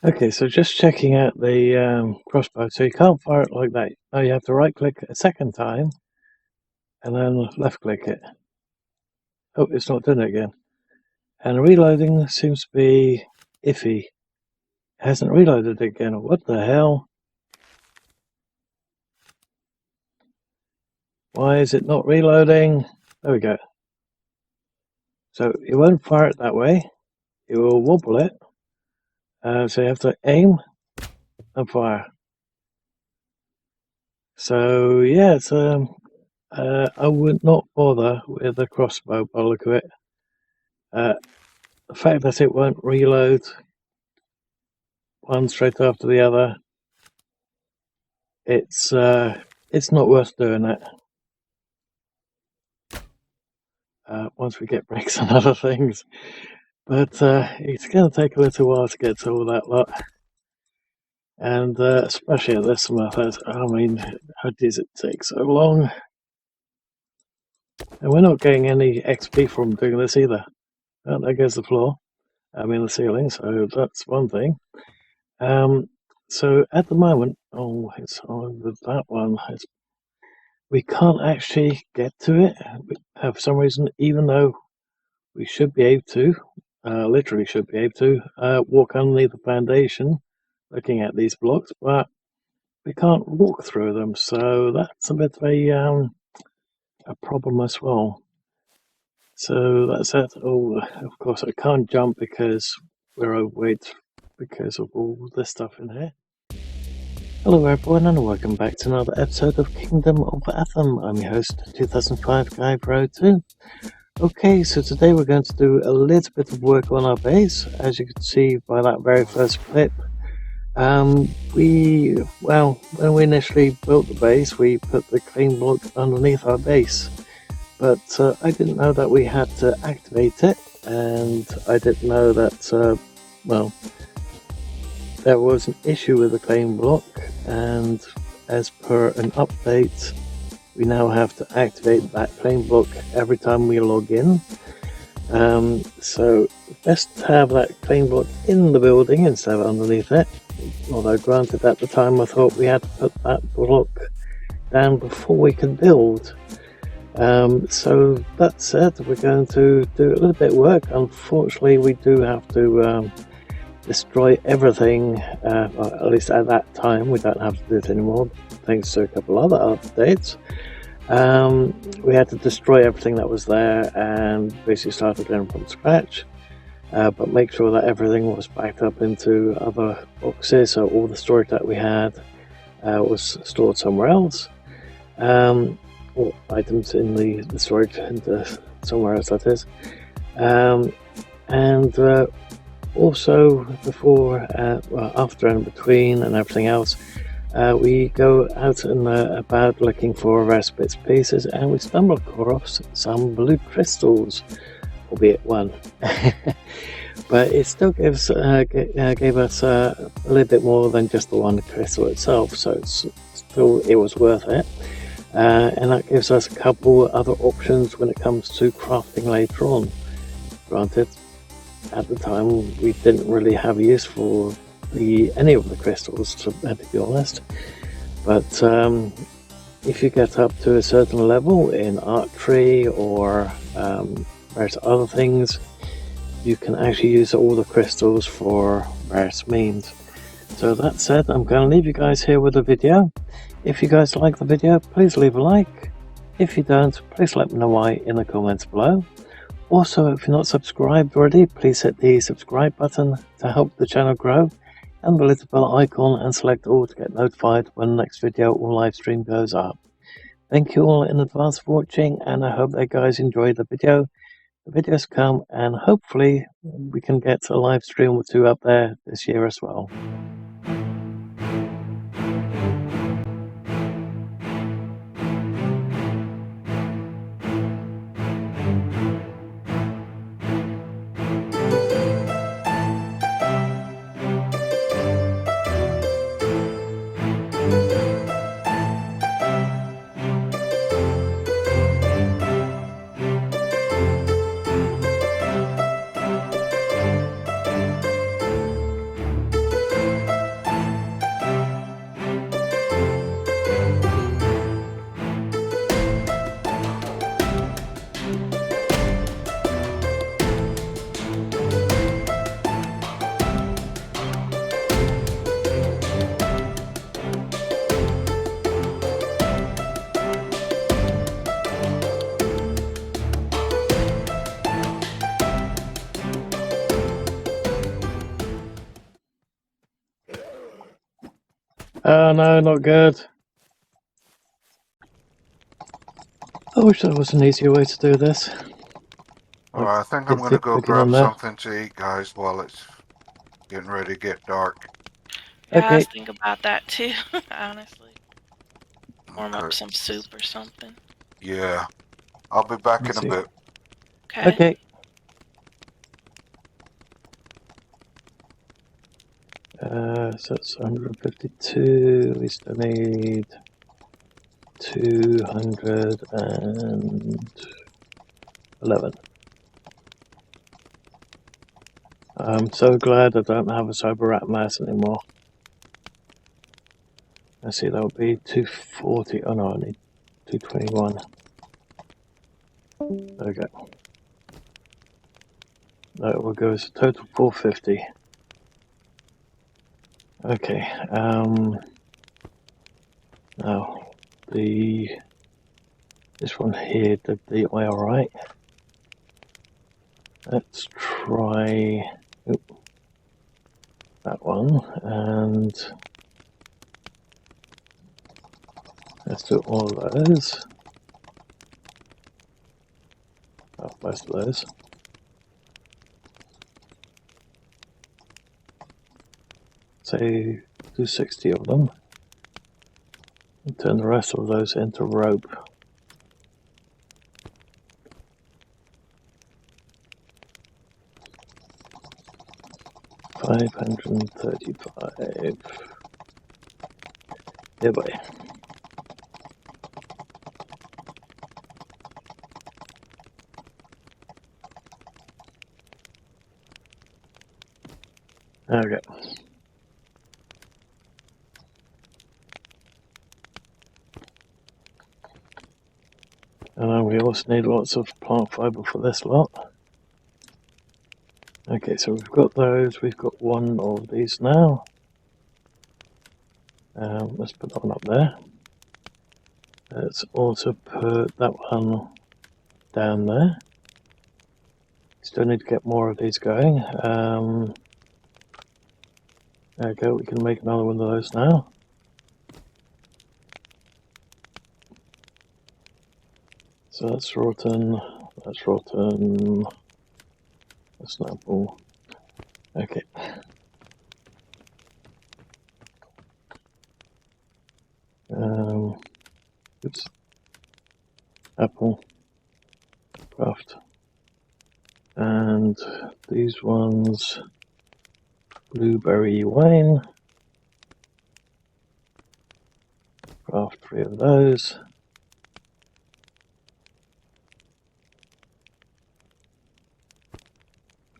Okay, so just checking out the crossbow. So you can't fire it like that. No, you have to right click a second time and then left click it. Oh, it's not doing it again. And reloading seems to be iffy. It hasn't reloaded again. What the hell? Why is it not reloading? There we go. So you won't fire it that way. You will wobble it. So you have to aim and fire. So yeah, it's I would not bother with the crossbow by the look of it. The fact that it won't reload one straight after the other, it's not worth doing it. Once we get brakes and other things, but it's going to take a little while to get to all that lot, and especially at this method. I mean, how does it take so long? And we're not getting any XP from doing this either. Oh, there goes the floor. I mean the ceiling, so that's one thing. So at the moment, oh, it's on with that one. We can't actually get to it for some reason, even though we should be able to, literally should be able to, walk underneath the foundation looking at these blocks, but we can't walk through them, so that's a bit of a problem as well. So that's it. Oh, of course I can't jump because we're overweight because of all this stuff in here. Hello everyone and welcome back to another episode of Kingdom of Atham. I'm your host, 2005 Guy Pro 2. Okay, so today we're going to do a little bit of work on our base. As you can see by that very first clip, when we initially built the base, we put the claim block underneath our base. But I didn't know that we had to activate it, and I didn't know that, there was an issue with the claim block, and as per an update, we now have to activate that claim block every time we log in. So best to have that claim block in the building instead of underneath it. Although granted, at the time I thought we had to put that block down before we could build. So that said, we're going to do a little bit of work. Unfortunately, we do have to destroy everything, at least at that time. We don't have to do it anymore thanks to a couple other updates. We had to destroy everything that was there and basically start again from scratch, but make sure that everything was backed up into other boxes, so all the storage that we had was stored somewhere else, or items in the storage into somewhere else, that is. And also before, after and between and everything else, we go out and about looking for various bits and pieces, and we stumble across some blue crystals, albeit one. But it still gave us a little bit more than just the one crystal itself, so it was worth it. And that gives us a couple other options when it comes to crafting later on. Granted, at the time we didn't really have use for any of the crystals, to be honest, but if you get up to a certain level in archery or various other things, you can actually use all the crystals for various means. So that said, I'm going to leave you guys here with the video. If you guys like the video, please leave a like. If you don't, please let me know why in the comments below. Also, if you're not subscribed already, please hit the subscribe button to help the channel grow, and the little bell icon, and select all to get notified when the next video or live stream goes up. Thank you all in advance for watching, and I hope that guys enjoyed the video. The videos come, and hopefully we can get a live stream or two up there this year as well. Oh no, not good. I wish there was an easier way to do this. All right, I think I'm Did going to keep go clicking grab on there. something to eat, guys, while it's getting ready to get dark. Yeah, I was Okay. thinking about that too, honestly. Warm Okay. up some soup or something. Yeah. I'll be back Let's in a see. bit. Okay. Okay. So it's 152. We still need 211. I'm so glad I don't have a cyber rat mass anymore. I see that would be 240. Oh no, I need 221. There we go. That will go as a total 450. Okay. Now this one here did the alright. Let's try that one, and let's do all of those. Oh, most of those. Say 260 of them. And turn the rest of those into rope. $535. Yeah, boy. There we go. And we also need lots of plant fiber for this lot. Okay, so we've got those. We've got one of these now. Let's put that one up there. Let's also put that one down there. Still need to get more of these going. There we go, we can make another one of those now. So that's rotten, that's rotten, that's an apple. Okay. Oops. Apple, craft. And these ones, blueberry wine. Craft 3 of those.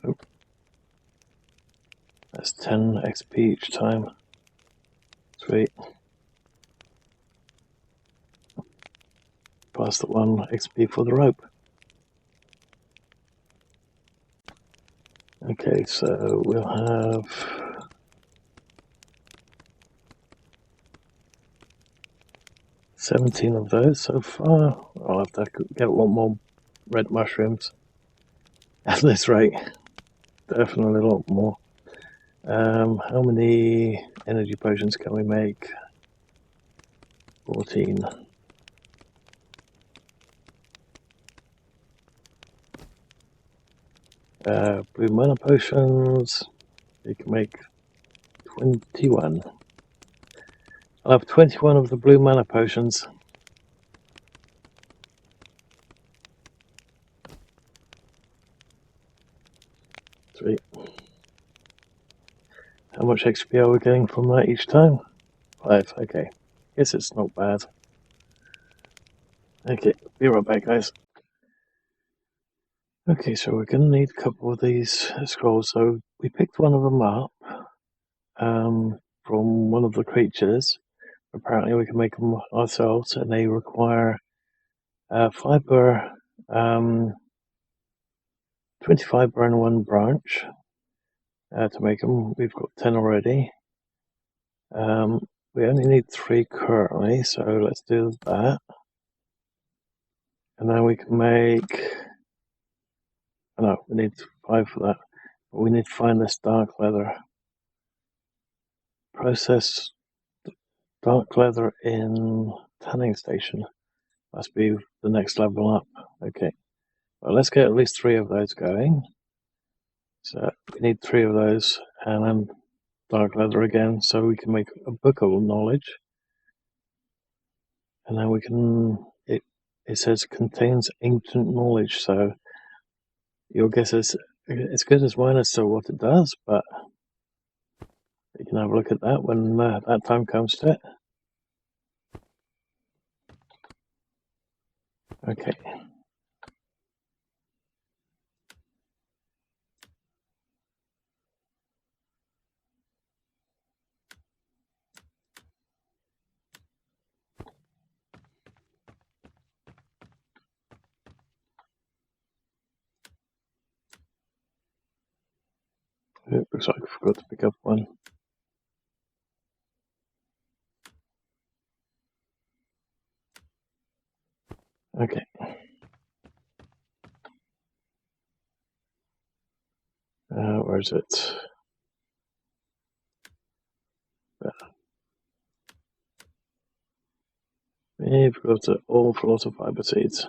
Oh. That's 10 XP each time. Sweet. Plus the 1 XP for the rope. Okay, so we'll have 17 of those so far. I'll have to get a lot more red mushrooms at this rate. Definitely a lot more. How many energy potions can we make? 14. Blue mana potions. You can make 21. I'll have 21 of the blue mana potions. Sweet. How much XP are we getting from that each time? 5, okay. Guess it's not bad. Okay, be right back, guys. Okay, so we're going to need a couple of these scrolls. So we picked one of them up from one of the creatures. Apparently we can make them ourselves, and they require fiber, 20 fiber and 1 branch to make them. We've got 10 already. We only need 3 currently, so let's do that. And then we can make... Oh, no, we need 5 for that. But we need to find this dark leather. Process dark leather in tanning station. Must be the next level up. Okay. Well, let's get at least 3 of those going. So we need 3 of those, and then dark leather again, so we can make a book of knowledge. And then we can. It says contains ancient knowledge, so your guess is as good as mine as to what it does, but you can have a look at that when that time comes to it. Okay. It looks like I forgot to pick up one. Okay. Where is it? We've got an awful lot of fiber seeds.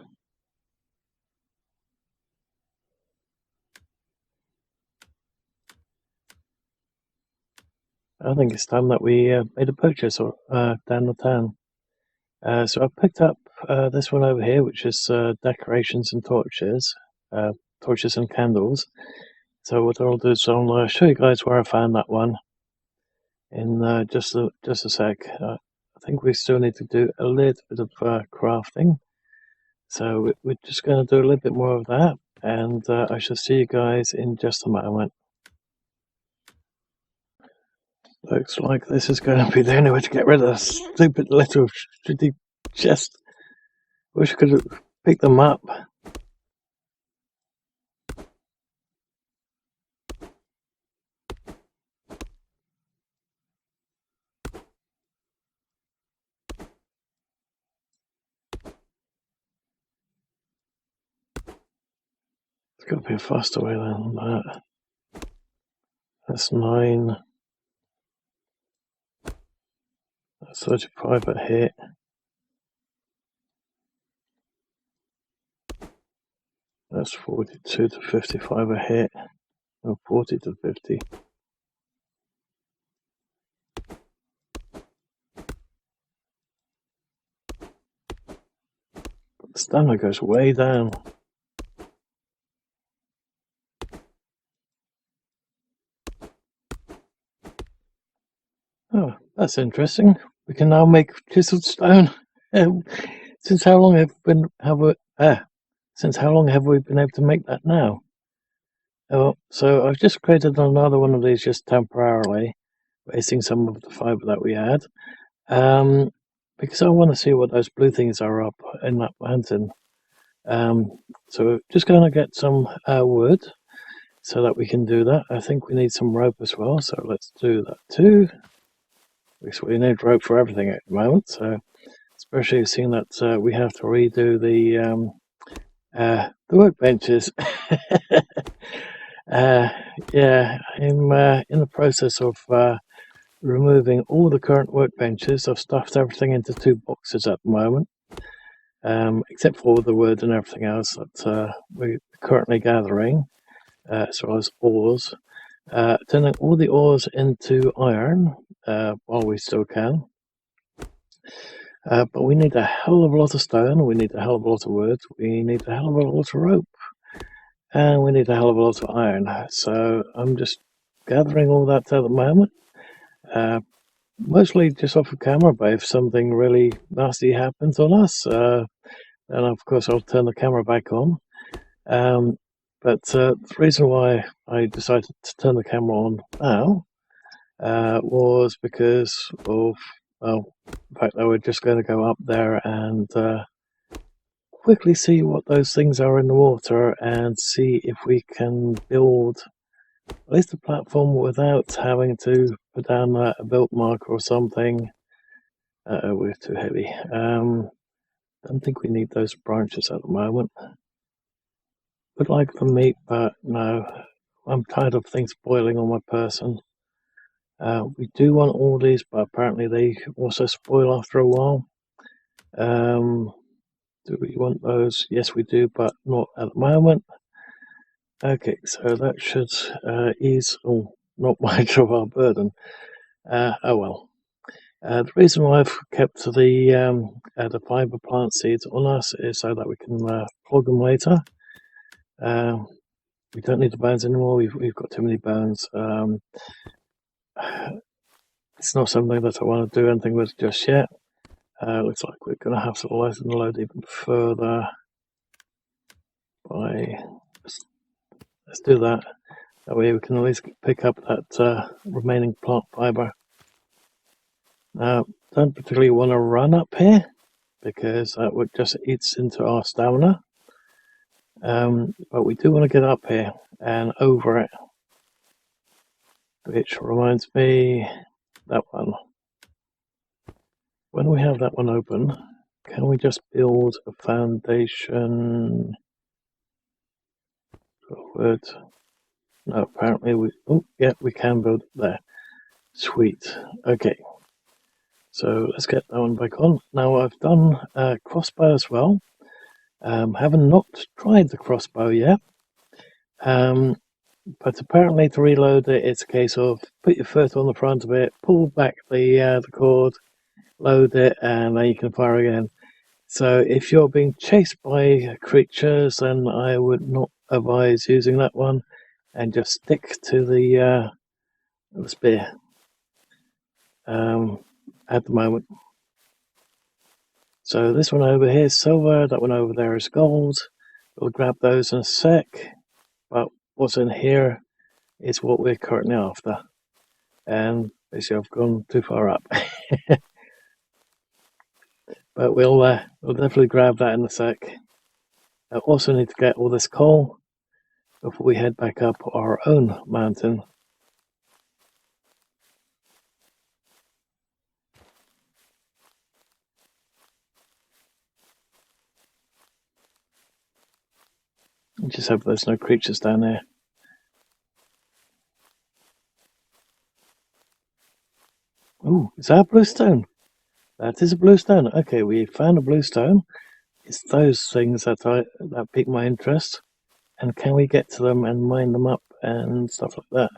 I think it's time that we made a purchase down the town. So I've picked up this one over here, which is decorations and torches and candles. So what I'll do is I'll show you guys where I found that one in just a sec. I think we still need to do a little bit of crafting. So we're just going to do a little bit more of that, and I shall see you guys in just a moment. Looks like this is going to be the only way to get rid of the stupid little shitty chest. Wish I could have picked them up. There's got to be a faster way than that. That's 9. That's 35 a hit. That's 42 to 55 a hit. Or 40 to 50. But the stamina goes way down. Oh, that's interesting. We can now make chiseled stone. Since how long have we been able to make that now? Oh, so I've just created another one of these just temporarily, wasting some of the fiber that we had. Because I want to see what those blue things are up in that mountain. So just going to get some wood so that we can do that. I think we need some rope as well, so let's do that too. Because we need rope for everything at the moment, so especially seeing that we have to redo the workbenches. Yeah, I'm in the process of removing all the current workbenches. I've stuffed everything into 2 boxes at the moment, except for the wood and everything else that we're currently gathering, as well as ores. Turning all the ores into iron while we still can. But we need a hell of a lot of stone, we need a hell of a lot of wood, we need a hell of a lot of rope, and we need a hell of a lot of iron. So I'm just gathering all that at the moment. Mostly just off of camera, but if something really nasty happens on us, then of course I'll turn the camera back on. But the reason why I decided to turn the camera on now was because of, well, the fact that we're just going to go up there and quickly see what those things are in the water and see if we can build at least a platform without having to put down a built marker or something. We're too heavy. Don't think we need those branches at the moment. Would like the meat, but no. I'm tired of things boiling on my person. We do want all these, but apparently they also spoil after a while. Do we want those? Yes, we do, but not at the moment. Okay, so that should ease not much of our burden. Oh well. The reason why I've kept the fiber plant seeds on us is so that we can plug them later. We don't need the bones anymore. We've got too many bones. It's not something that I want to do anything with just yet. Looks like we're going to have to lighten the load even further. Let's do that. That way we can at least pick up that remaining plant fiber. Now, don't particularly want to run up here because that would just eats into our stamina. But we do want to get up here and over it. Which reminds me, that one. When we have that one open, can we just build a foundation? Forward. No, apparently we. Oh, yeah, we can build it there. Sweet. Okay. So let's get that one back on. Now I've done a crossbow as well. Haven't not tried the crossbow yet. But apparently to reload it, it's a case of put your foot on the front of it, pull back the cord, load it, and then you can fire again. So if you're being chased by creatures, then I would not advise using that one, and just stick to the spear at the moment. So this one over here is silver, that one over there is gold. We'll grab those in a sec, but what's in here is what we're currently after. And basically I've gone too far up. But we'll definitely grab that in a sec. I also need to get all this coal before we head back up our own mountain. Just hope there's no creatures down there. Oh, is that a bluestone? That is a bluestone. Okay, we found a bluestone. It's those things that pique my interest. And can we get to them and mine them up and stuff like that?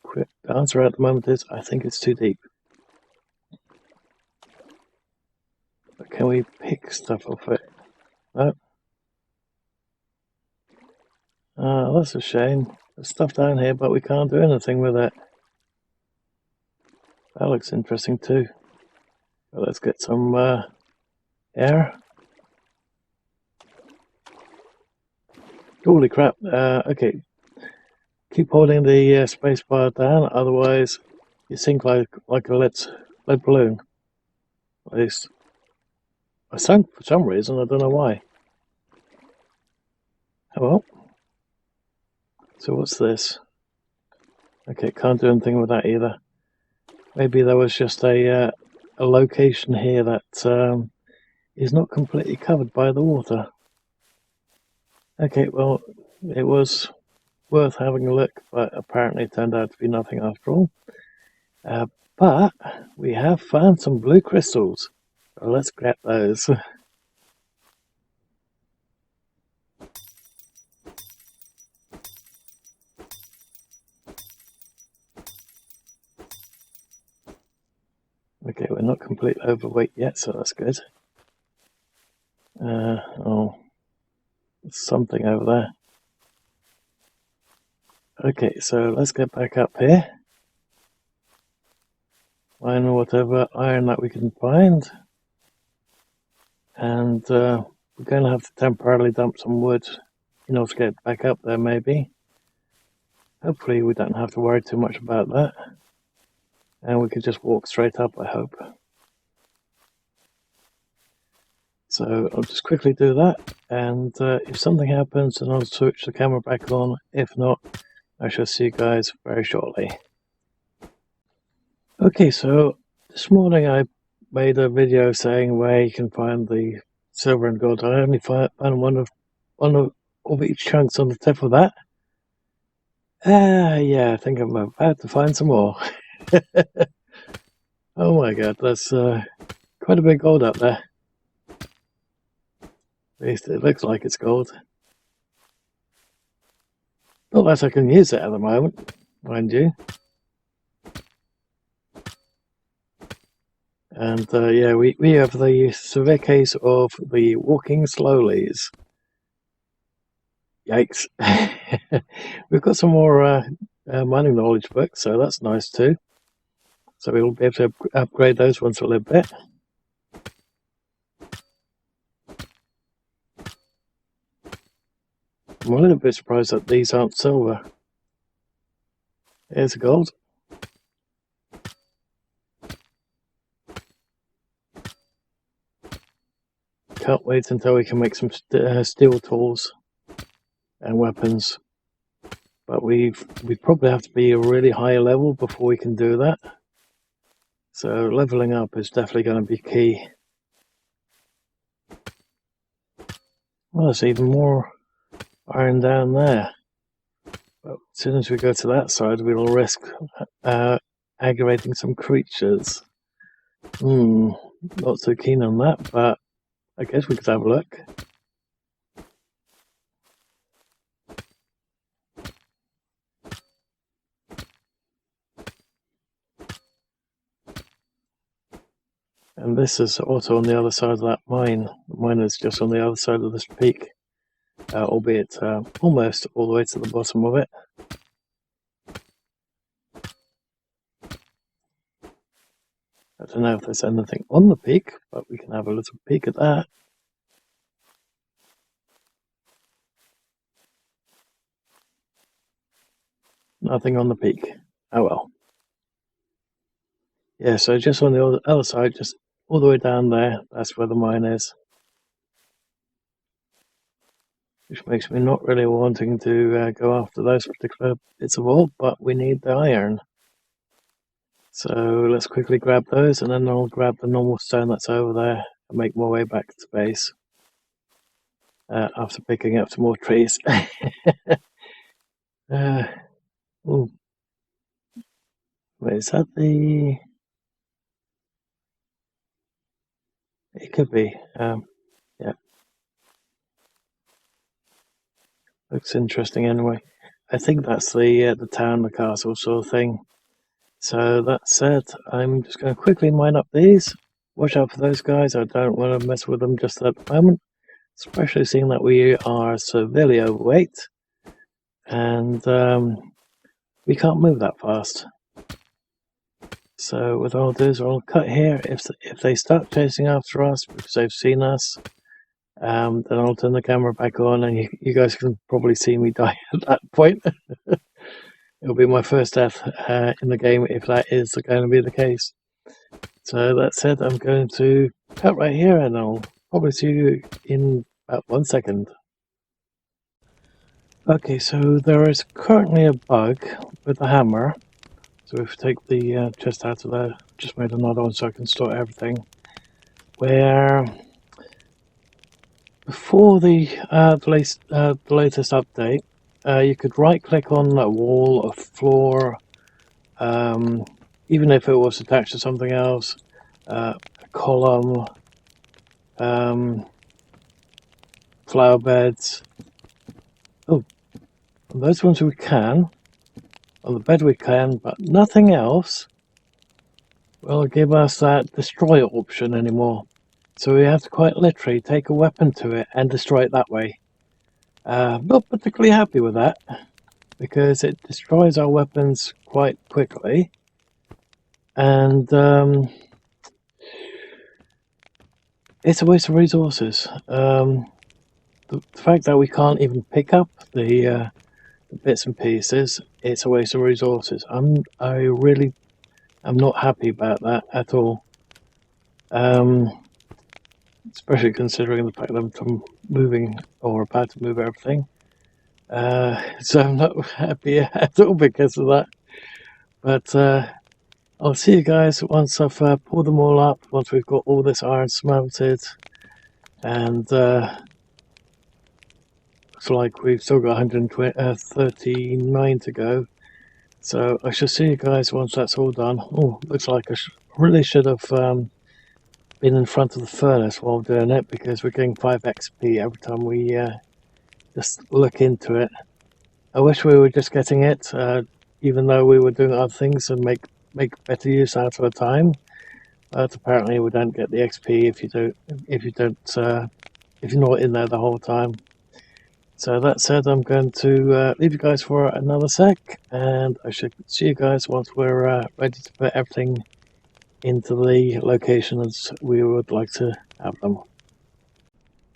Quick answer at the moment is I think it's too deep. But can we pick stuff off it? No. That's a shame. There's stuff down here, but we can't do anything with it. That looks interesting too. Well, let's get some air. Holy crap. Okay. Keep holding the space bar down, otherwise you sink like a lead balloon. At least I sunk for some reason, I don't know why. Oh well. So what's this? Okay, can't do anything with that either. Maybe there was just a location here that is not completely covered by the water. Okay, well, it was worth having a look, but apparently it turned out to be nothing after all. But we have found some blue crystals, so let's get those. Okay, we're not completely overweight yet, so that's good. Oh, there's something over there. Okay, so let's get back up here. Find whatever iron that we can find. And we're going to have to temporarily dump some wood in order to get back up there, maybe. Hopefully we don't have to worry too much about that. And we can just walk straight up, I hope. So I'll just quickly do that, and if something happens then I'll switch the camera back on. If not, I shall see you guys very shortly. Okay, so this morning I made a video saying where you can find the silver and gold. I only found one of each chunks on the tip of that. Yeah, I think I'm about to find some more. Oh my god, that's quite a bit of gold up there. At least it looks like it's gold. Not that I can use it at the moment, mind you. And yeah, we have the severe case of the walking slowlies. Yikes. We've got some more mining knowledge books, so that's nice too. So we'll be able to upgrade those once a little bit. I'm a little bit surprised that these aren't silver. Here's gold. Can't wait until we can make some steel tools and weapons. But we probably have to be a really high level before we can do that. So leveling up is definitely going to be key. Well, there's even more iron down there. But as soon as we go to that side, we'll risk aggravating some creatures. Not so keen on that, but I guess we could have a look. And this is also on the other side of that mine. The mine is just on the other side of this peak, albeit almost all the way to the bottom of it. I don't know if there's anything on the peak, but we can have a little peek at that. Nothing on the peak. Oh well. Yeah, so just on the other side, just all the way down there, that's where the mine is. Which makes me not really wanting to go after those particular bits of ore, but we need the iron. So let's quickly grab those, and then I'll grab the normal stone that's over there and make my way back to base. After picking up some more trees. Ooh. Wait, is that the... It could be. Yeah. Looks interesting anyway. I think that's the town, the castle sort of thing. So that said, I'm just going to quickly mine up these. Watch out for those guys. I don't want to mess with them just at the moment. Especially seeing that we are severely overweight. And we can't move that fast. So what I'll do is I'll cut here. If they start chasing after us because they've seen us, then I'll turn the camera back on, and you guys can probably see me die at that point. It'll be my first death in the game if that is going to be the case. So that said, I'm going to cut right here, and I'll probably see you in about 1 second. Okay, so there is currently a bug with the hammer. So if we take the chest out of there, just made another one so I can store everything. Where before the latest update, you could right-click on a wall, a floor, even if it was attached to something else, a column, flower beds. Oh, on those ones we can. On the bed we can, but nothing else will give us that destroy option anymore. So we have to quite literally take a weapon to it and destroy it that way. Not particularly happy with that, because it destroys our weapons quite quickly. And it's a waste of resources. The fact that we can't even pick up the bits and pieces, it's a waste of resources. I really am not happy about that at all. Especially considering the fact that I'm moving or about to move everything. So I'm not happy at all because of that. But I'll see you guys once I've pulled them all up, once we've got all this iron smelted. And looks like we've still got 139 to go. So I shall see you guys once that's all done. Oh, looks like I really should have been in front of the furnace while doing it, because we're getting 5 XP every time we just look into it. I wish we were just getting it, even though we were doing other things and make better use out of the time. But apparently we don't get the XP if you're not in there the whole time. So that said, I'm going to leave you guys for another sec, and I should see you guys once we're ready to put everything into the location as we would like to have them.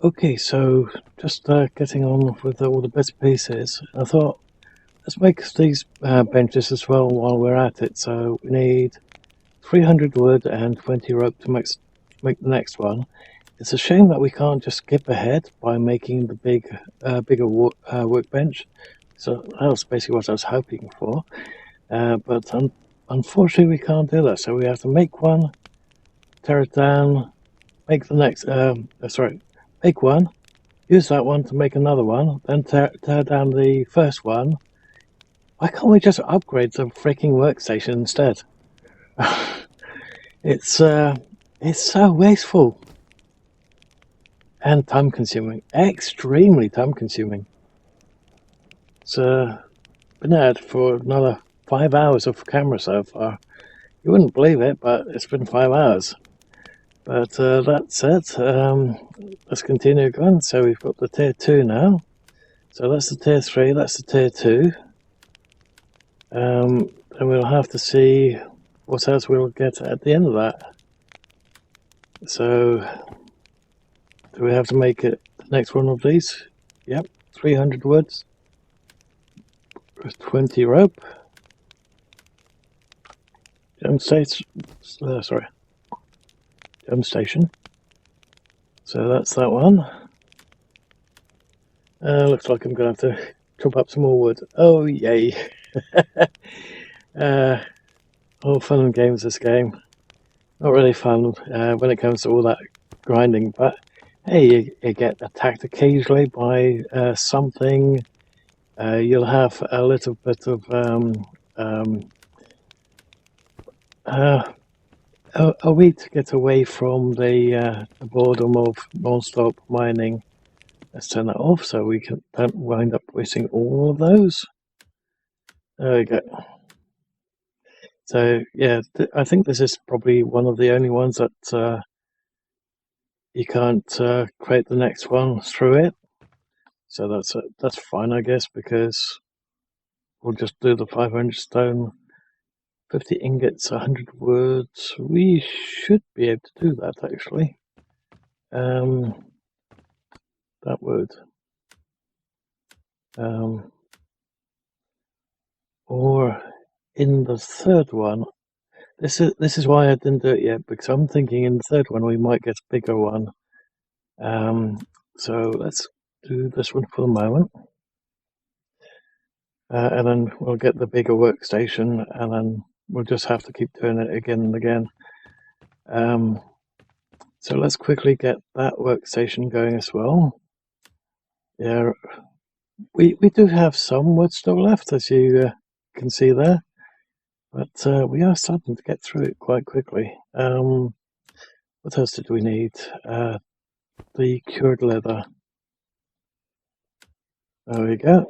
Okay, so just getting on with all the bits and pieces. I thought, let's make these benches as well while we're at it. So we need 300 wood and 20 rope to make the next one. It's a shame that we can't just skip ahead by making the bigger workbench. So that was basically what I was hoping for. But unfortunately we can't do that. So we have to make one, tear it down, make the next, make one, use that one to make another one, then tear down the first one. Why can't we just upgrade the freaking workstation instead? It's so wasteful and time consuming, extremely time consuming. It's been out for another 5 hours of camera so far. You wouldn't believe it, but it's been 5 hours. But that said, let's continue going. So we've got the tier 2 now. So that's the tier 3, that's the tier 2. And we'll have to see what else we'll get at the end of that. So, do we have to make it the next one of these? Yep, 300 woods with 20 rope. Gem station. So that's that one. Looks like I'm going to have to chop up some more wood. Oh, yay. All fun and games this game. Not really fun when it comes to all that grinding, but hey, you get attacked occasionally by something. You'll have a little bit of a way to get away from the boredom of non-stop mining. Let's turn that off so we don't wind up wasting all of those. There we go. So yeah, I think this is probably one of the only ones that you can't create the next one through it. So that's fine, I guess, because we'll just do the 500 stone, 50 ingots, 100 woods. We should be able to do that actually. That would. Or in the third one, this is why I didn't do it yet, because I'm thinking in the third one we might get a bigger one. So let's do this one for the moment, and then we'll get the bigger workstation, and then we'll just have to keep doing it again and again. So let's quickly get that workstation going as well. Yeah, we do have some wood still left, as you can see there, but we are starting to get through it quite quickly. What else did we need? The cured leather. There we go.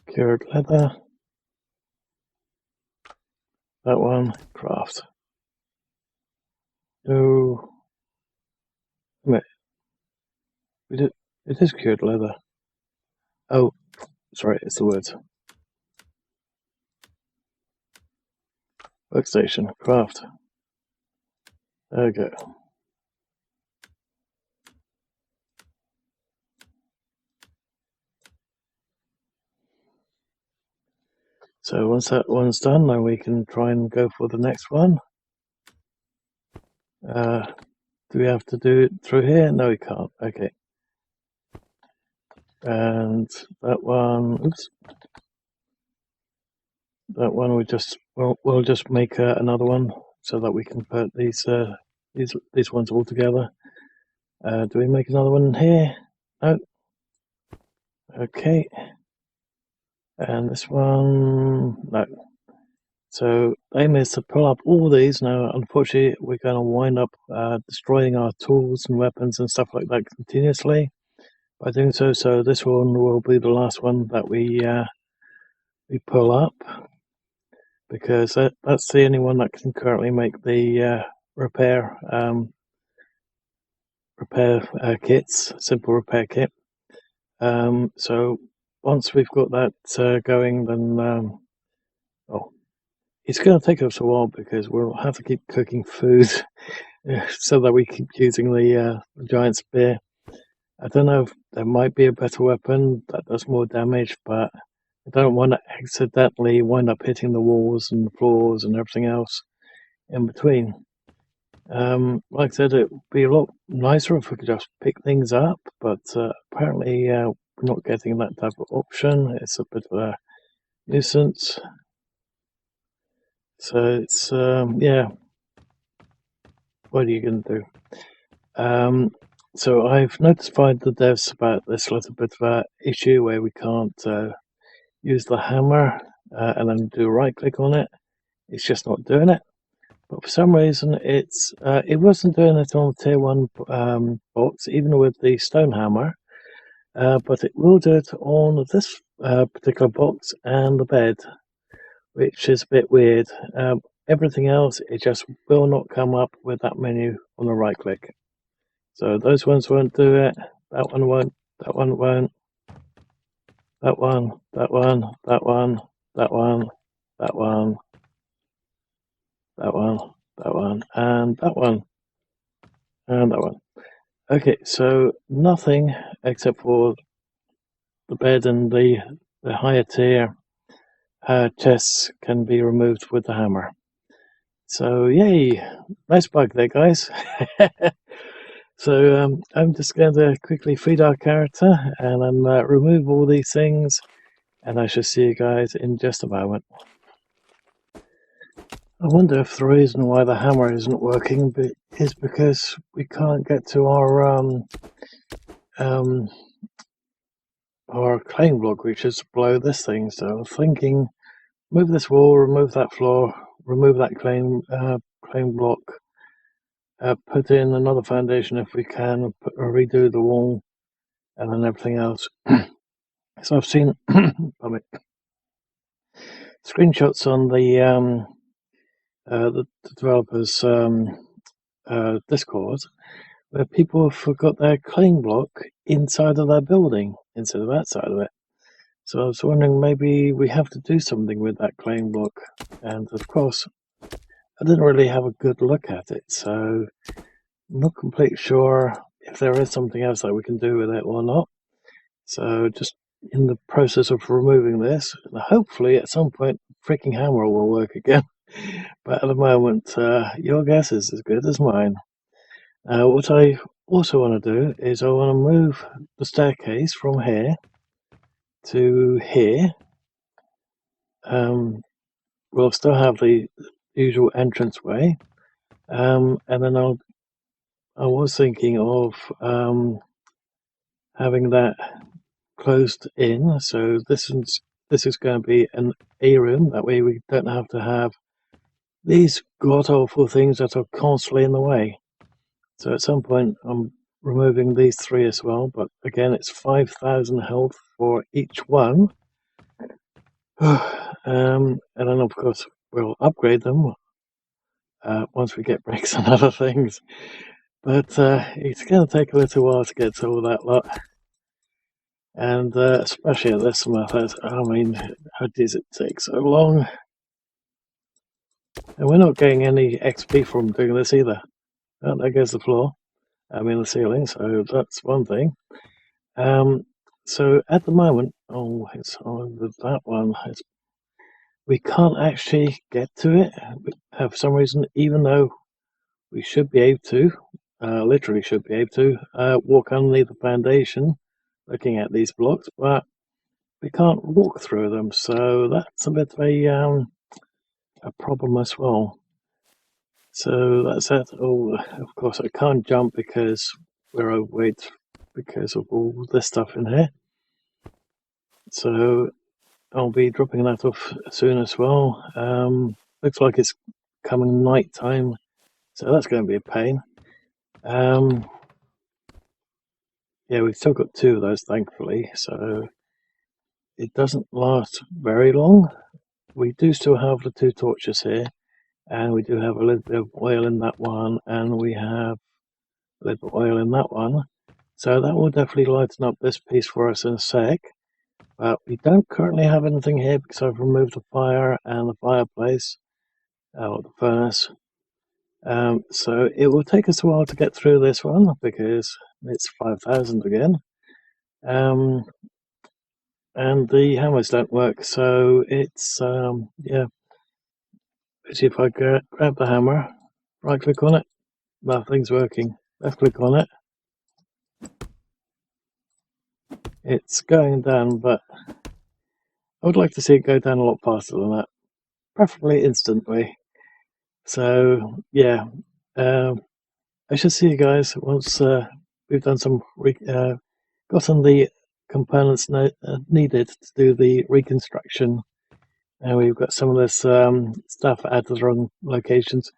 Cured leather. That one, craft. Oh, wait. It is cured leather. Oh, sorry, it's the words. Workstation, craft. There we go. So once that one's done, then we can try and go for the next one. Do we have to do it through here? No, we can't. Okay. And that one, oops. That one we'll just make another one so that we can put these these ones all together. Do we make another one here? No. Okay. And this one, no. So the aim is to pull up all these. Now, unfortunately, we're going to wind up destroying our tools and weapons and stuff like that continuously by doing so. So this one will be the last one that we pull up, because that's the only one that can currently make the repair kits, simple repair kit. So once we've got that going, then it's going to take us a while, because we'll have to keep cooking food so that we keep using the giant spear. I don't know if there might be a better weapon that does more damage, but I don't want to accidentally wind up hitting the walls and the floors and everything else in between. Like I said, it would be a lot nicer if we could just pick things up, but apparently we're not getting that type of option. It's a bit of a nuisance. So it's, yeah, what are you going to do? So I've notified the devs about this little bit of a issue where we can't use the hammer and then do a right click on it. It's just not doing it. But for some reason, it wasn't doing it on the tier 1 box, even with the stone hammer. But it will do it on this particular box and the bed, which is a bit weird. Everything else, it just will not come up with that menu on the right click. So those ones won't do it. That one won't. That one won't. That one. That one. That one. That one. That one. That one. That one. And that one. And that one. Okay, so nothing except for the bed and the higher tier chests can be removed with the hammer. So yay, nice bug there, guys. So I'm just going to quickly feed our character and then remove all these things, and I shall see you guys in just a moment. I wonder if the reason why the hammer isn't working is because we can't get to our claim block, which is below this thing. So I'm thinking, move this wall, remove that floor, remove that claim block, put in another foundation if we can, redo the wall, and then everything else. So I've seen screenshots on the developers' Discord, where people have forgot their claim block inside of their building instead of outside of it. So I was wondering, maybe we have to do something with that claim block. And of course, I didn't really have a good look at it, so I'm not completely sure if there is something else that we can do with it or not. So just in the process of removing this, hopefully at some point freaking hammer will work again. But at the moment, your guess is as good as mine. What I also want to do is I want to move the staircase from here to here. We'll still have the usual entranceway, and then I was thinking of having that closed in. So this is going to be an A room. That way we don't have to have these god awful things that are constantly in the way. So at some point I'm removing these 3 as well, but again it's 5,000 health for each one. And then of course we'll upgrade them once we get bricks and other things. But it's going to take a little while to get to all that lot. And especially at this method, I mean, how does it take so long? And we're not getting any XP from doing this either. Oh, there goes the floor. I mean the ceiling, so that's one thing. So at the moment, it's on with that one. We can't actually get to it for some reason, even though we should be able to, literally should be able to, walk underneath the foundation looking at these blocks, but we can't walk through them, so that's a bit of a problem as well. So that's it. Oh, of course I can't jump because we're overweight because of all this stuff in here. So I'll be dropping that off soon as well. Looks like it's coming night time, so that's going to be a pain. Yeah, we've still got 2 of those, thankfully, so it doesn't last very long. We do still have the 2 torches here, and we do have a little bit of oil in that one, and we have a little bit of oil in that one. So that will definitely lighten up this piece for us in a sec. But we don't currently have anything here because I've removed the fire and the fireplace, or the furnace. So it will take us a while to get through this one because it's 5,000 again. And the hammers don't work, so it's, yeah. See if I grab the hammer, right click on it, nothing's working. Left click on it, it's going down, but I would like to see it go down a lot faster than that, preferably instantly. So yeah, I shall see you guys once we've done some gotten the components needed to do the reconstruction, and we've got some of this stuff at the wrong locations.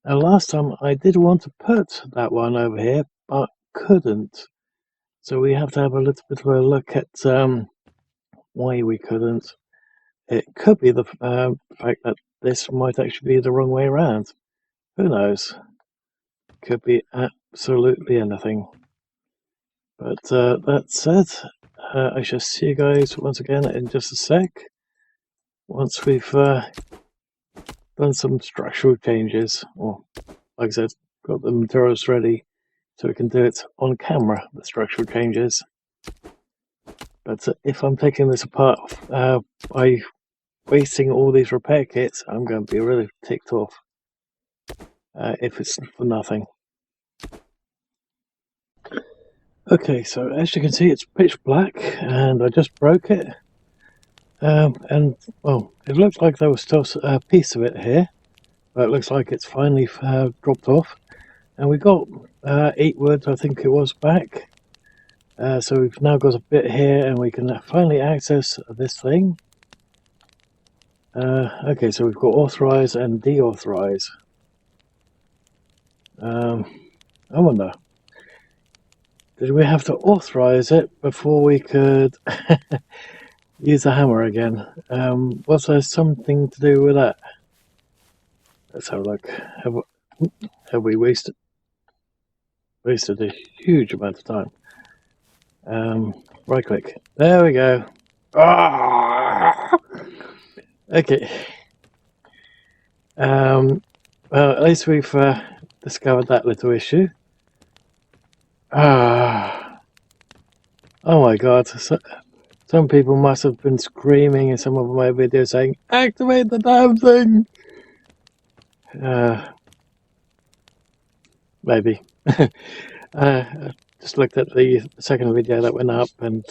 And last time I did want to put that one over here, but couldn't. So we have to have a little bit of a look at why we couldn't. It could be the fact that this might actually be the wrong way around. Who knows? Could be absolutely anything. But that said, I shall see you guys once again in just a sec. Once we've done some structural changes, or like I said, got the materials ready so we can do it on camera, the structural changes. But if I'm taking this apart by wasting all these repair kits, I'm going to be really ticked off if it's for nothing. Okay, so as you can see, it's pitch black, and I just broke it. And well, it looks like there was still a piece of it here, but it looks like it's finally dropped off. And we got 8 wood, I think it was, back. So we've now got a bit here, and we can finally access this thing. Okay, so we've got authorize and deauthorize. I wonder, did we have to authorize it before we could use the hammer again? Was there something to do with that? Let's have a look. Have we wasted a huge amount of time? Right click. There we go. Ah! Okay. Well, at least we've discovered that little issue. Oh my god. Some people must have been screaming in some of my videos saying, activate the damn thing! Maybe. I just looked at the second video that went up, and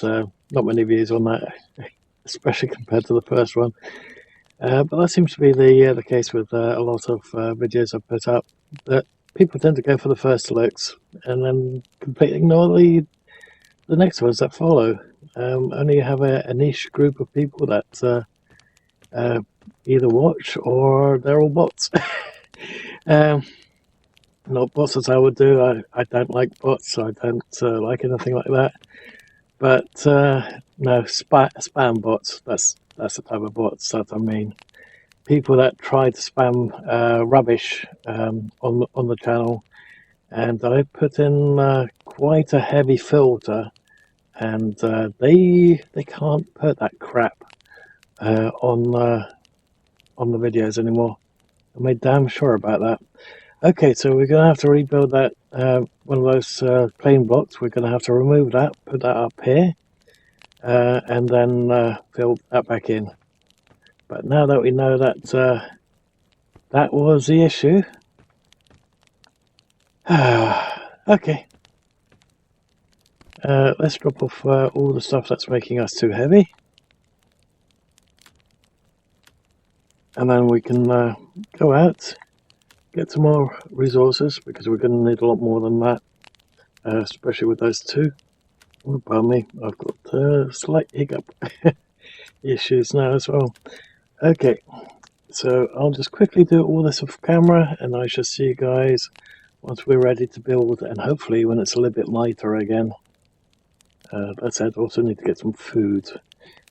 not many views on that, especially compared to the first one. But that seems to be the case with a lot of videos I've put up, that people tend to go for the first looks and then completely ignore the next ones that follow. Only have a niche group of people that either watch or they're all bots. Not bots as I would do. I don't like bots. I don't like anything like that. But no, spam bots. That's the type of bots that I mean. People that try to spam rubbish on the channel, and I put in quite a heavy filter, and they can't put that crap on the videos anymore. I made damn sure about that. Okay, so we're going to have to rebuild that one of those plain blocks. We're going to have to remove that, put that up here, and then fill that back in. But now that we know that that was the issue, okay, let's drop off all the stuff that's making us too heavy, and then we can go out, get some more resources because we're going to need a lot more than that, especially with those two. Oh, pardon me, I've got slight hiccup issues now as well. Okay, so I'll just quickly do all this off camera and I shall see you guys once we're ready to build, and hopefully when it's a little bit lighter again. That said, also need to get some food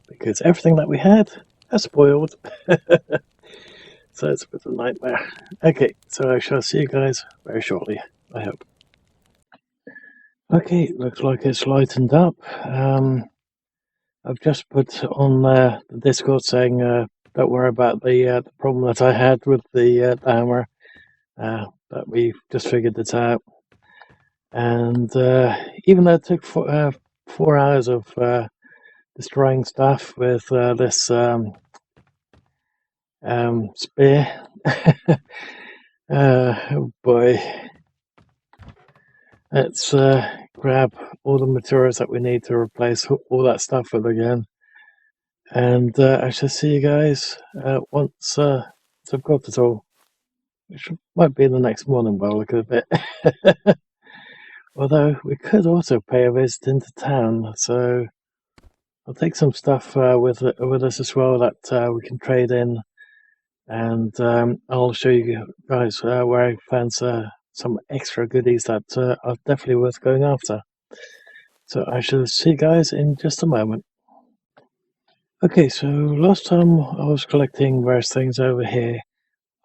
because everything that we had has spoiled. So it's a bit of a nightmare. Okay, so I shall see you guys very shortly, I hope. Okay, looks like it's lightened up. I've just put on the Discord saying don't worry about the problem that I had with the hammer, that we've just figured it out. And even though it took 4 hours of destroying stuff with this spear, oh boy, let's grab all the materials that we need to replace all that stuff with again. And I shall see you guys once I've got it all. Which might be the next morning by the look of it. Although we could also pay a visit into town, so I'll take some stuff with us as well that we can trade in, and I'll show you guys where I found some extra goodies that are definitely worth going after. So I shall see you guys in just a moment. Okay, so last time I was collecting various things over here,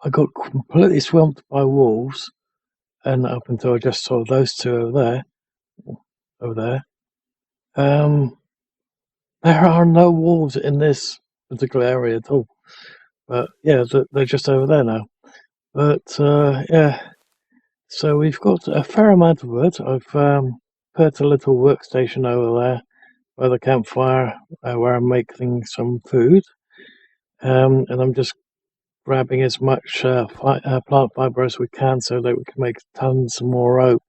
I got completely swamped by wolves, and up until I just saw those two over there, there are no wolves in this particular area at all. But yeah, they're just over there now. But yeah, so we've got a fair amount of wood. I've put a little workstation over there by the campfire where I'm making some food, and I'm just grabbing as much plant fiber as we can so that we can make tons more rope,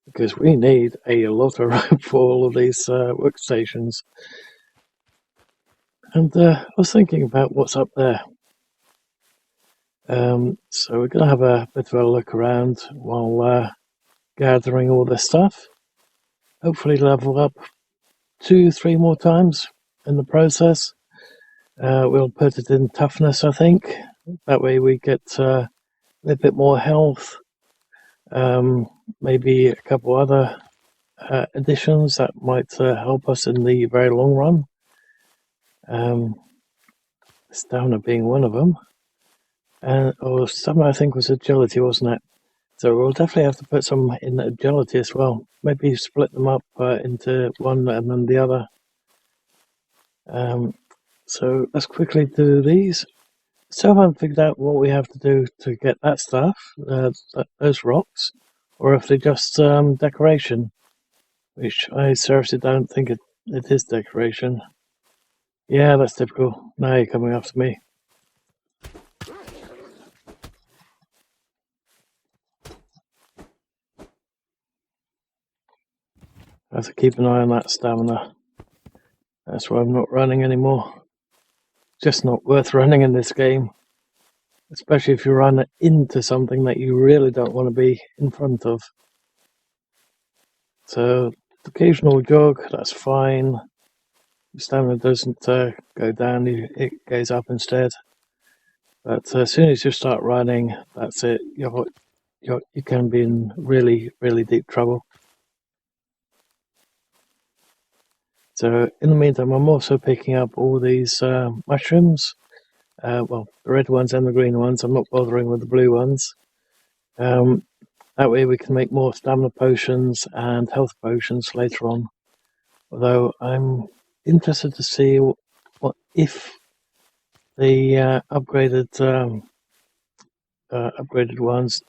because we need a lot of rope for all of these workstations. And I was thinking about what's up there. So we're going to have a bit of a look around while gathering all this stuff. Hopefully level up 2-3 more times in the process. We'll put it in toughness, I think. That way we get a little bit more health. Maybe a couple other additions that might help us in the very long run. Stamina being one of them. Or stamina, I think, was agility, wasn't it? So we'll definitely have to put some in agility as well. Maybe split them up into one and then the other. So let's quickly do these. Still haven't figured out what we have to do to get that stuff, those rocks, or if they're just decoration, which I seriously don't think it is decoration. Yeah, that's typical. Now you're coming after me. I have to keep an eye on that stamina. That's why I'm not running anymore. Just not worth running in this game, especially if you run into something that you really don't want to be in front of. So occasional jog, that's fine. Stamina doesn't go down, it goes up instead. But as soon as you start running, that's it. You can be in really, really deep trouble. So in the meantime, I'm also picking up all these mushrooms. Well, the red ones and the green ones. I'm not bothering with the blue ones. That way we can make more stamina potions and health potions later on. Although I'm interested to see what if the upgraded ones.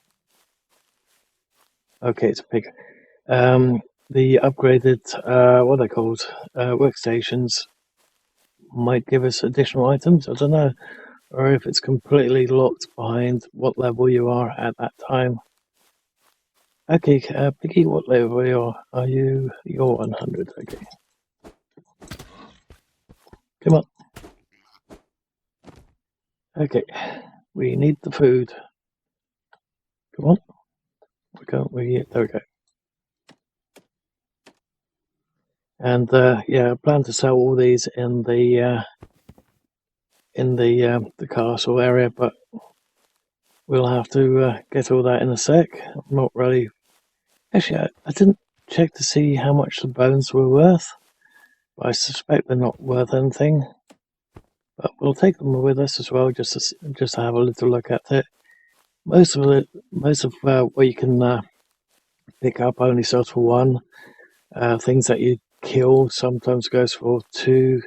Okay, it's a pig. The upgraded what are they called? Workstations might give us additional items. I don't know, or if it's completely locked behind what level you are at that time. Okay, Piggy, what level you are you? You're 100. Okay. Come on. Okay, we need the food. Come on. Why can't we? There we go. And yeah, I plan to sell all these in the castle area, but we'll have to get all that in a sec. I'm not really. Actually, I didn't check to see how much the bones were worth, but I suspect they're not worth anything. But we'll take them with us as well, just to have a little look at it. Most of what you can pick up only sells for 1. Things that you kill sometimes goes for 2,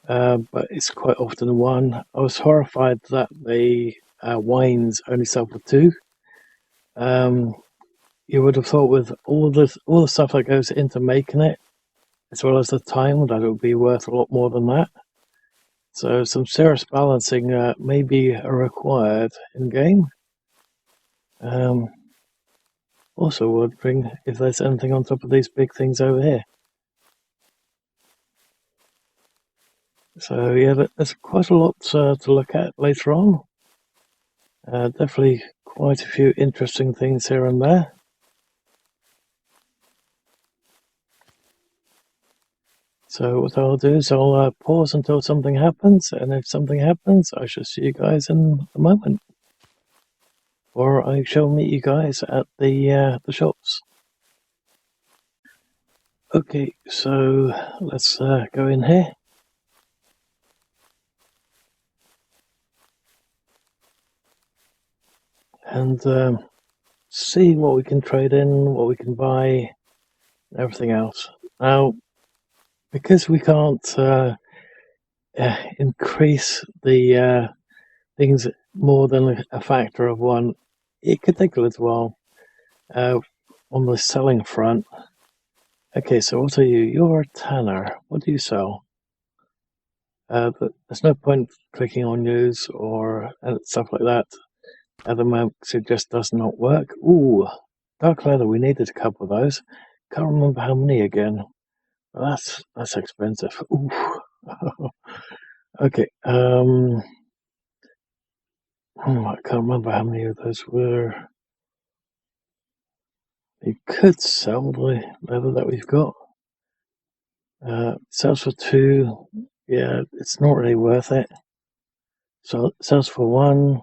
but it's quite often 1. I was horrified that the wines only sell for 2. You would have thought with all the stuff that goes into making it, as well as the time, that it would be worth a lot more than that. So some serious balancing may be required in game. Also wondering if there's anything on top of these big things over here. So yeah, there's quite a lot to look at later on. Definitely quite a few interesting things here and there. So what I'll do is I'll pause until something happens, and if something happens, I shall see you guys in a moment. Or I shall meet you guys at the shops. Okay, so let's go in here. And see what we can trade in, what we can buy, and everything else. Now, because we can't increase the things more than a factor of 1, it could take a little while on the selling front. Okay, so what are you? You're a tanner. What do you sell? But there's no point clicking on news or stuff like that at the moment because it just does not work. Ooh, dark leather. We needed a couple of those. Can't remember how many again. Well, that's expensive. Ooh. Okay. I can't remember how many of those were. You could sell the leather that we've got. Sells for 2. Yeah, it's not really worth it. So sells for 1.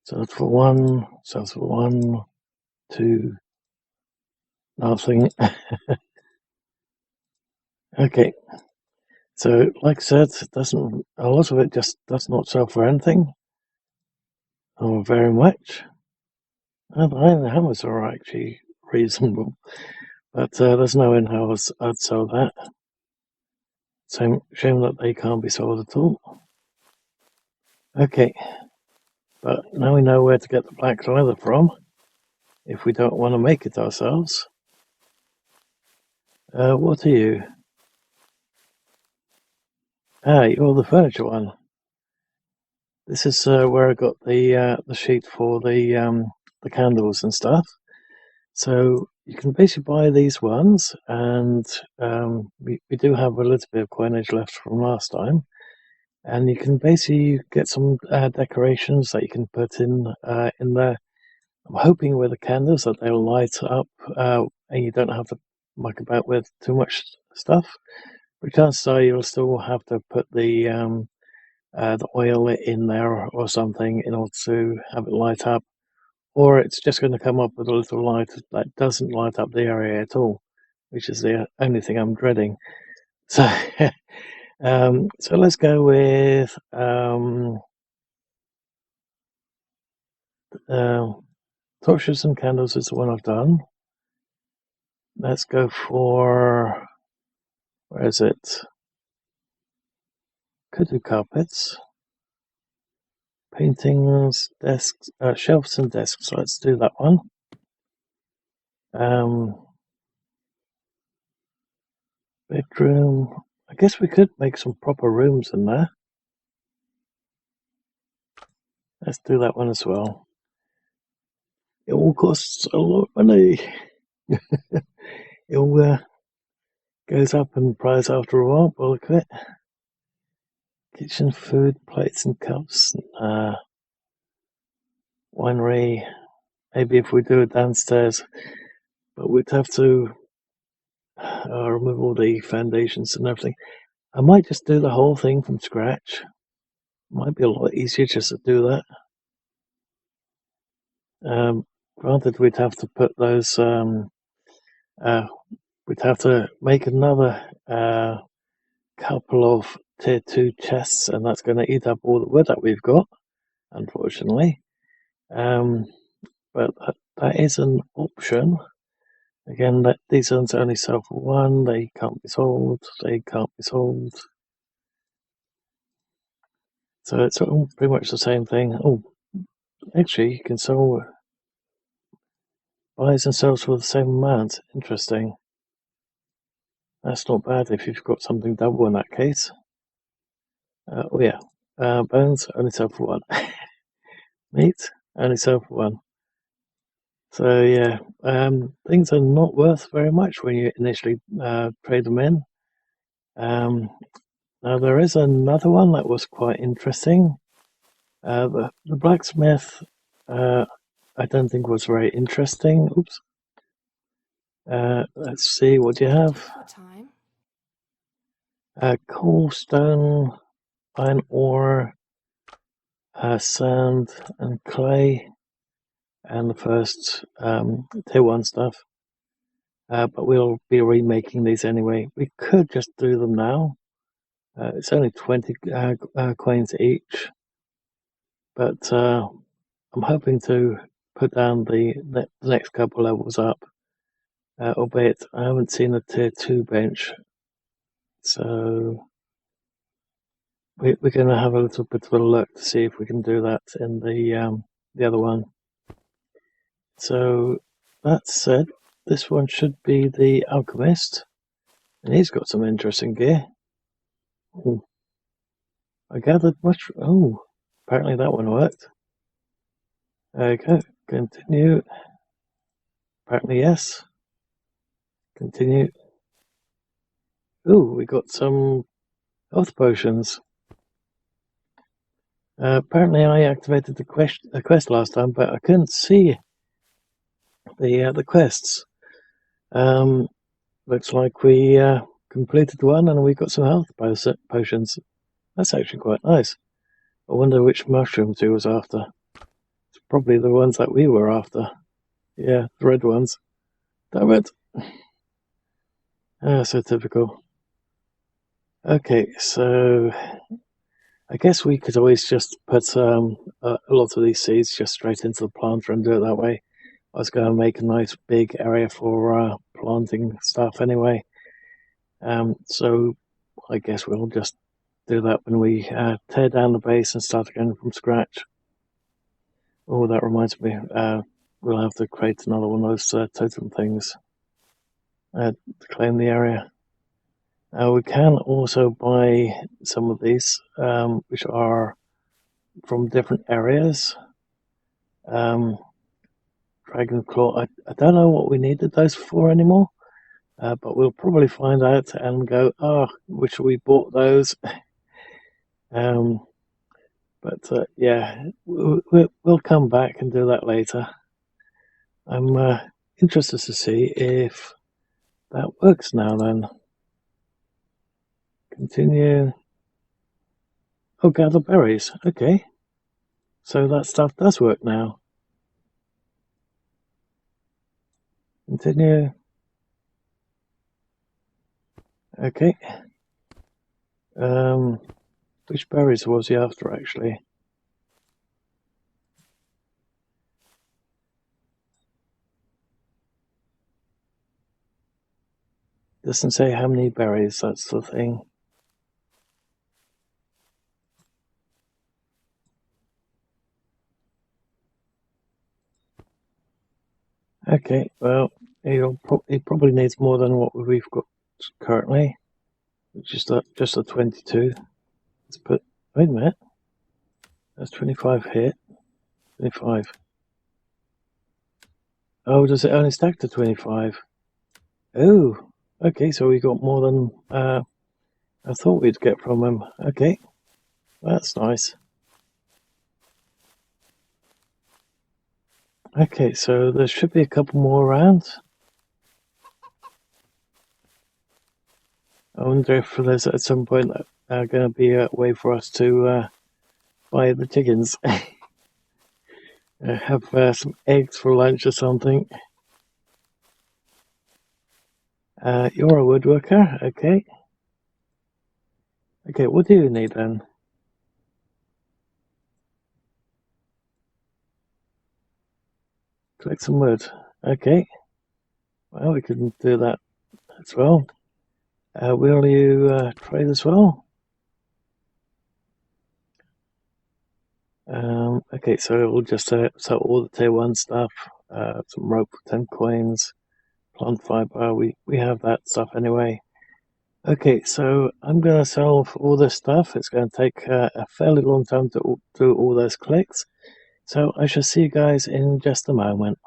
Sells for 1. Sells for 1. 2. Nothing. Okay. So, like I said, a lot of it just does not sell for anything, or very much. And the iron hammers are actually reasonable, but there's no in-house I'd sell that. Shame that they can't be sold at all. Okay, but now we know where to get the black leather from, if we don't want to make it ourselves. What are you? Ah, you're the furniture one. This is where I got the sheet for the candles and stuff. So you can basically buy these ones, and we do have a little bit of coinage left from last time. And you can basically get some decorations that you can put in there. I'm hoping with the candles that they'll light up, and you don't have to muck about with too much stuff. But chances are you'll still have to put the oil in there or something in order to have it light up, or it's just going to come up with a little light that doesn't light up the area at all, which is the only thing I'm dreading. So, so let's go with torches and candles is the one I've done. Let's go for, where is it? Could do carpets, paintings, desks, shelves and desks. So let's do that one. Bedroom. I guess we could make some proper rooms in there. Let's do that one as well. It all costs a lot of money. It all goes up in price after a while, but look at it. Kitchen, food, plates and cups, winery, maybe if we do it downstairs, but we'd have to remove all the foundations and everything. I might just do the whole thing from scratch. Might be a lot easier just to do that. Granted, we'd have to put those. We'd have to make another couple of tier 2 chests, and that's going to eat up all the wood that we've got, unfortunately. But that is an option. Again, these ones only sell for one. They can't be sold. They can't be sold. So it's all pretty much the same thing. Oh, actually, you can sell buys and sells for the same amount. Interesting. That's not bad if you've got something double in that case. Oh yeah, bones only sell for one. Meat only sell for one. So yeah, things are not worth very much when you initially trade them in. Now there is another one that was quite interesting. The blacksmith, I don't think was very interesting. Oops. Let's see, what do you have? What time? Coal, stone, iron ore, sand and clay, and the first tier 1 stuff. But we'll be remaking these anyway. We could just do them now. It's only 20 coins each. But I'm hoping to put down the next couple levels up. Albeit I haven't seen a tier 2 bench. So we're going to have a little bit of a look to see if we can do that in the other one. So that said, this one should be the alchemist, and he's got some interesting gear. Ooh. I gathered much. Oh, apparently that one worked. There you go. Continue. Apparently yes. Continue. Ooh, we got some health potions. Apparently I activated the quest last time, but I couldn't see the quests. Looks like we completed one and we got some health potions. That's actually quite nice. I wonder which mushrooms he was after. It's probably the ones that we were after. Yeah, the red ones. Damn it. So typical. Okay, so I guess we could always just put a lot of these seeds just straight into the planter and do it that way. I was going to make a nice big area for planting stuff anyway. So I guess we'll just do that when we tear down the base and start again from scratch. Oh, that reminds me. We'll have to create another one of those totem things to claim the area. We can also buy some of these, which are from different areas. Dragon Claw, I don't know what we needed those for anymore, but we'll probably find out and go, wish we bought those. But yeah, we'll come back and do that later. I'm interested to see if that works now then. Continue. Oh, gather berries. Okay. So that stuff does work now. Continue. Okay. Which berries was he after actually? Doesn't say how many berries, that's the thing. Okay, well, he probably needs more than what we've got currently. Just a 22. Let's put. Wait a minute. That's 25 here. 25. Oh, does it only stack to 25? Oh, okay. So we got more than I thought we'd get from him. Okay, that's nice. Okay, so there should be a couple more around. I wonder if there's at some point going to be a way for us to buy the chickens. Have some eggs for lunch or something. You're a woodworker, okay. Okay, what do you need then? Collect some wood. Okay. Well, we can do that as well. Will you trade as well? Okay, so we'll just sell all the tier 1 stuff. Some rope for 10 coins. Plant fiber, we have that stuff anyway. Okay, so I'm going to sell all this stuff. It's going to take a fairly long time to do all those clicks. So I shall see you guys in just a moment.